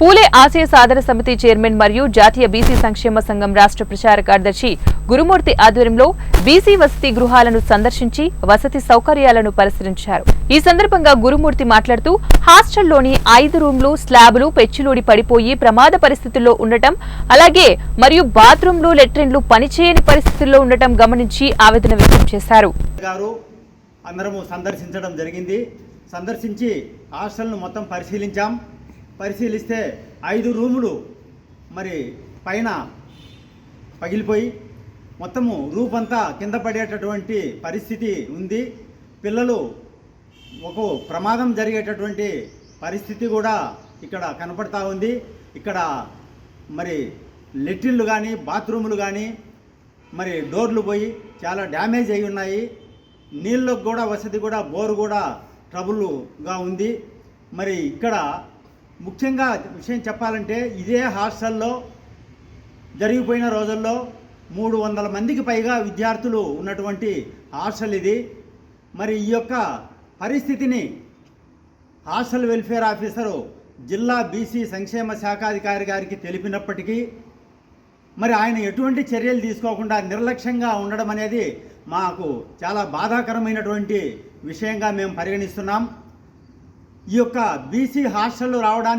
పూలే ఆశయ సాధన సమితి చైర్మన్ మరియు జాతీయ బీసీ సంక్షేమ సంఘం రాష్ట్ర ప్రచార కార్యదర్శి గురుమూర్తి ఆధ్వర్యంలో బీసీ వసతి గృహాలను సందర్శించి వసతి సౌకర్యాలను పరిశీలించారు. ఈ సందర్భంగా గురుమూర్తి మాట్లాడుతూ హాస్టల్లోని 5 రూమ్లు స్లాబులు పెచ్చులూడి పడిపోయి ప్రమాద పరిస్థితుల్లో ఉండటం, అలాగే మరియు బాత్రూంలు లెట్రిన్లు పనిచేయని పరిస్థితుల్లో ఉండటం గమనించి ఆవేదన వ్యక్తం చేశారు. అందరము సందర్శించడం జరిగింది. సందర్శించి హాస్టల్ను మొత్తం పరిశీలిస్తే 5 రూములు మరి పైన పగిలిపోయి మొత్తము రూపంతా కింద పడేటటువంటి పరిస్థితి ఉంది. పిల్లలు ఒక ప్రమాదం జరిగేటటువంటి పరిస్థితి కూడా ఇక్కడ కనపడతా ఉంది. ఇక్కడ మరి లెట్రిన్లు కానీ బాత్రూములు కానీ మరి డోర్లు పోయి చాలా డ్యామేజ్ అయి ఉన్నాయి. నీళ్ళకు కూడా వసతి కూడా బోరు కూడా ట్రబుల్గా ఉంది. మరి ఇక్కడ ముఖ్యంగా విషయం చెప్పాలంటే ఇదే హాస్టల్లో జరిగిపోయిన రోజుల్లో 300 మందికి పైగా విద్యార్థులు ఉన్నటువంటి హాస్టల్ ఇది. మరి ఈ యొక్క పరిస్థితిని హాస్టల్ వెల్ఫేర్ ఆఫీసరు జిల్లా బీసీ సంక్షేమ శాఖాధికారి గారికి తెలిపినప్పటికీ మరి ఆయన ఎటువంటి చర్యలు తీసుకోకుండా నిర్లక్ష్యంగా ఉండడం అనేది మాకు చాలా బాధాకరమైనటువంటి విషయంగా మేము పరిగణిస్తున్నాం. ఈ యొక్క బీసీ హాస్టల్ రావడానికి